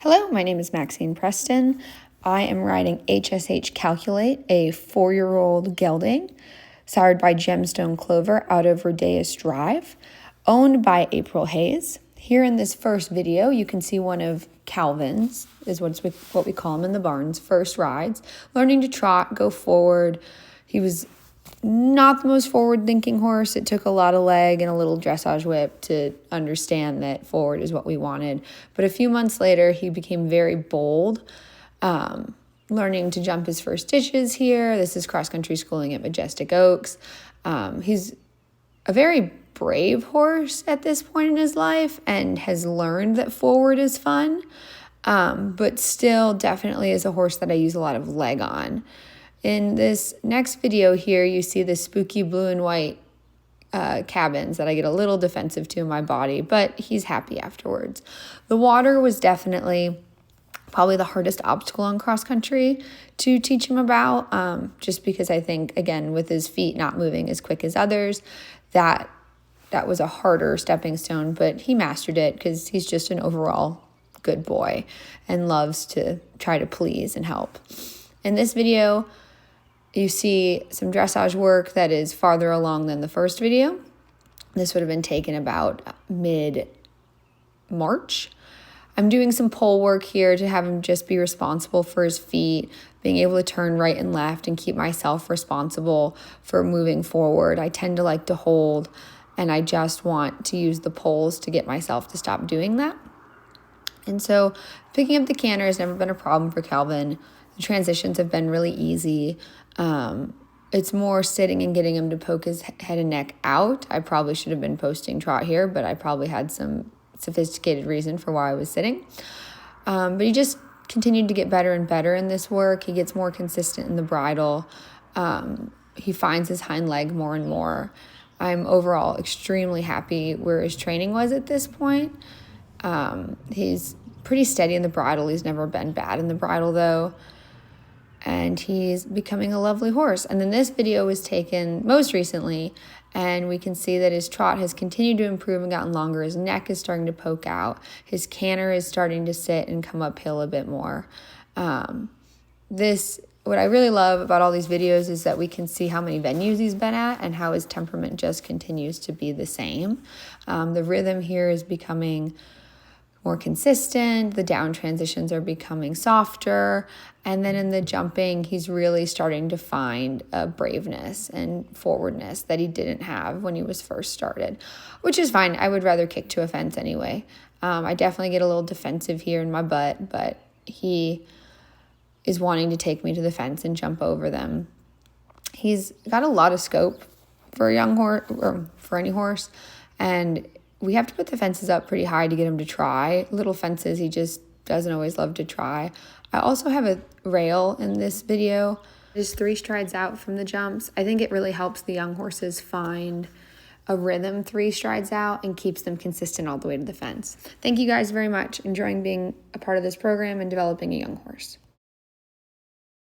Hello, my name is Maxine Preston. I am riding HSH Calculate, a 4-year-old gelding, sired by Gemstone Clover out of Rodeus Drive, owned by April Hayes. Here in this first video, you can see one of Calvin's, is what we call him in the barns, first rides, learning to trot, go forward. He was not the most forward-thinking horse. It took a lot of leg and a little dressage whip to understand that forward is what we wanted. But a few months later, he became very bold, learning to jump his first ditches here. This is cross-country schooling at Majestic Oaks. He's a very brave horse at this point in his life and has learned that forward is fun, but still definitely is a horse that I use a lot of leg on. In this next video here, you see the spooky blue and white cabins that I get a little defensive to in my body, but he's happy afterwards. The water was definitely probably the hardest obstacle on cross country to teach him about, just because I think, again, with his feet not moving as quick as others, that was a harder stepping stone, but he mastered it because he's just an overall good boy and loves to try to please and help. In this video, you see some dressage work that is farther along than the first video. This would have been taken about mid-March. I'm doing some pole work here to have him just be responsible for his feet, being able to turn right and left and keep myself responsible for moving forward. I tend to like to hold, and I just want to use the poles to get myself to stop doing that. And so picking up the canter has never been a problem for Calvin. The transitions have been really easy. It's more sitting and getting him to poke his head and neck out. I probably should have been posting trot here, but I probably had some sophisticated reason for why I was sitting. But he just continued to get better and better in this work. He gets more consistent in the bridle. He finds his hind leg more and more. I'm overall extremely happy where his training was at this point. He's pretty steady in the bridle. He's never been bad in the bridle, though. And he's becoming a lovely horse. And then this video was taken most recently, and we can see that his trot has continued to improve and gotten longer. His neck is starting to poke out. His canter is starting to sit and come uphill a bit more. What I really love about all these videos is that we can see how many venues he's been at and how his temperament just continues to be the same. The rhythm here is becoming more consistent. The down transitions are becoming softer. And then in the jumping, he's really starting to find a braveness and forwardness that he didn't have when he was first started, which is fine. I would rather kick to a fence anyway. I definitely get a little defensive here in my butt, but he is wanting to take me to the fence and jump over them. He's got a lot of scope for a young horse, or for any horse, and we have to put the fences up pretty high to get him to try. Little fences, he just doesn't always love to try. I also have a rail in this video. Just 3 strides out from the jumps. I think it really helps the young horses find a rhythm 3 strides out and keeps them consistent all the way to the fence. Thank you guys very much. Enjoying being a part of this program and developing a young horse.